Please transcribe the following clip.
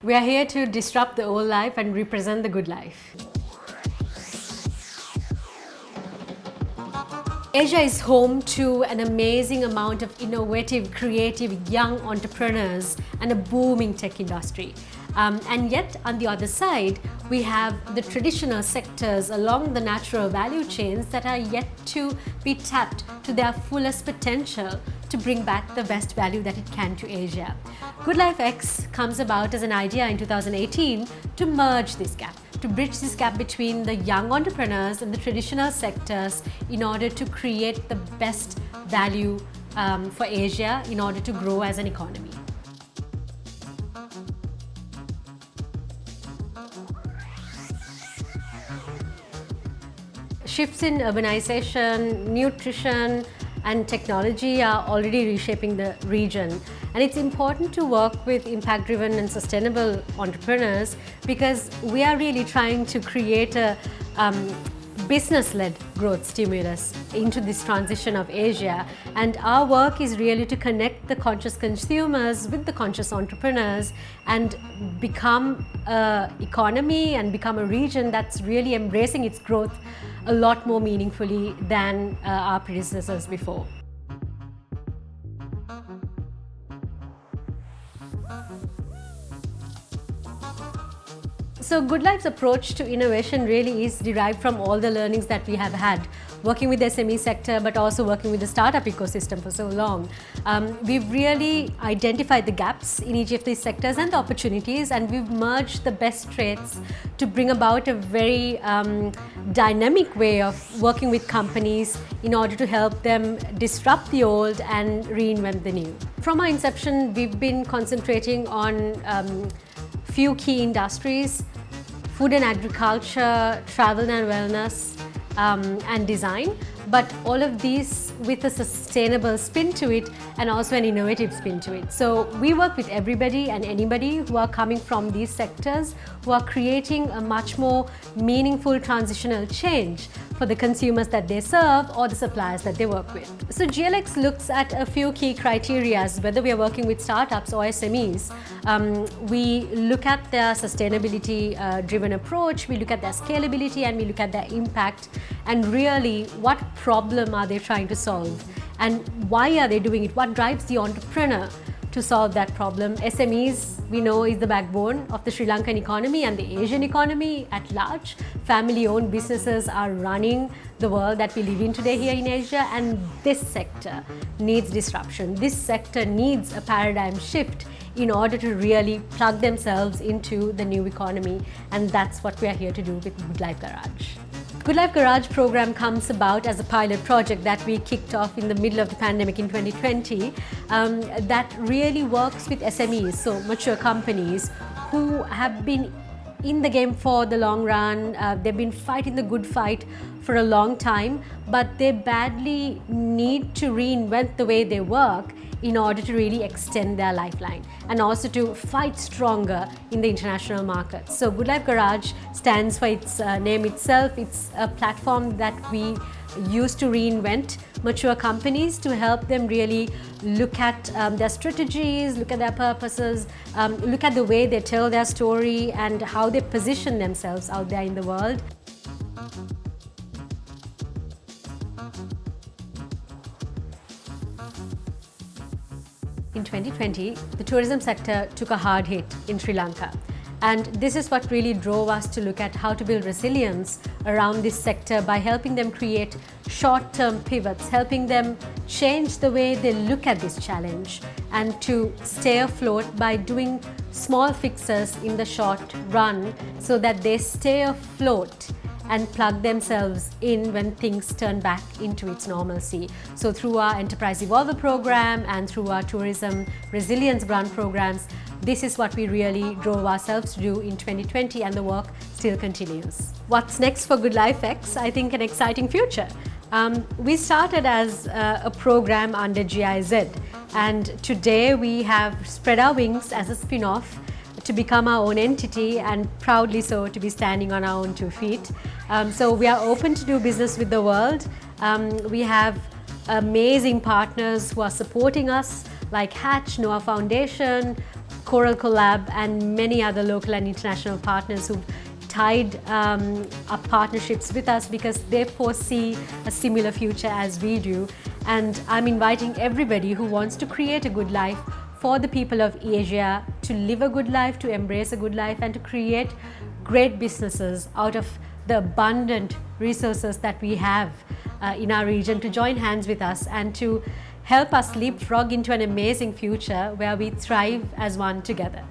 We are here to disrupt the old life and represent the good life. Asia is home to an amazing amount of innovative, creative young entrepreneurs and a booming tech industry. And yet, on the other side, we have the traditional sectors along the natural value chains that are yet to be tapped to their fullest potential to bring back the best value that it can to Asia. Good Life X comes about as an idea in 2018 to merge this gap, to bridge this gap between the young entrepreneurs and the traditional sectors in order to create the best value for Asia in order to grow as an economy. Shifts in urbanization, nutrition, and technology are already reshaping the region. And it's important to work with impact-driven and sustainable entrepreneurs because we are really trying to create a business-led growth stimulus into this transition of Asia. And our work is really to connect the conscious consumers with the conscious entrepreneurs and become an economy and become a region that's really embracing its growth a lot more meaningfully than our predecessors before. So Good Life's approach to innovation really is derived from all the learnings that we have had working with the SME sector but also working with the startup ecosystem for so long. We've really identified the gaps in each of these sectors and the opportunities, and we've merged the best traits to bring about a very dynamic way of working with companies in order to help them disrupt the old and reinvent the new. From our inception, we've been concentrating on few key industries: food and agriculture, travel and wellness, and design, but all of these with a sustainable spin to it and also an innovative spin to it. So we work with everybody and anybody who are coming from these sectors, who are creating a much more meaningful transitional change for the consumers that they serve or the suppliers that they work with. So GLX looks at a few key criteria, whether we are working with startups or SMEs. We look at their sustainability driven approach, we look at their scalability, and we look at their impact, and really what problem are they trying to solve and why are they doing it, what drives the entrepreneur to solve that problem. SMEs, we know, is the backbone of the Sri Lankan economy and the Asian economy at large. Family-owned businesses are running the world that we live in today here in Asia, and this sector needs disruption. This sector needs a paradigm shift in order to really plug themselves into the new economy, and that's what we are here to do with Good Life Garage. Good Life Garage program comes about as a pilot project that we kicked off in the middle of the pandemic in 2020 that really works with SMEs, so mature companies who have been in the game for the long run. They've been fighting the good fight for a long time, but they badly need to reinvent the way they work in order to really extend their lifeline and also to fight stronger in the international market. So Good Life Garage stands for its name itself. It's a platform that we use to reinvent mature companies to help them really look at their strategies, look at their purposes, look at the way they tell their story and how they position themselves out there in the world. In 2020, the tourism sector took a hard hit in Sri Lanka. And this is what really drove us to look at how to build resilience around this sector by helping them create short-term pivots, helping them change the way they look at this challenge and to stay afloat by doing small fixes in the short run so that they stay afloat and plug themselves in when things turn back into its normalcy. So through our Enterprise Evolver program and through our Tourism Resilience Grant programs, this is what we really drove ourselves to do in 2020, and the work still continues. What's next for Good Life X? I think an exciting future. We started as a program under GIZ, and today we have spread our wings as a spin-off to become our own entity, and proudly so to be standing on our own 2 feet. So we are open to do business with the world. We have amazing partners who are supporting us like Hatch, Noah Foundation, Coral Collab, and many other local and international partners who've tied up partnerships with us because they foresee a similar future as we do. And I'm inviting everybody who wants to create a good life for the people of Asia to live a good life, to embrace a good life, and to create great businesses out of the abundant resources that we have in our region, to join hands with us and to help us leapfrog into an amazing future where we thrive as one together.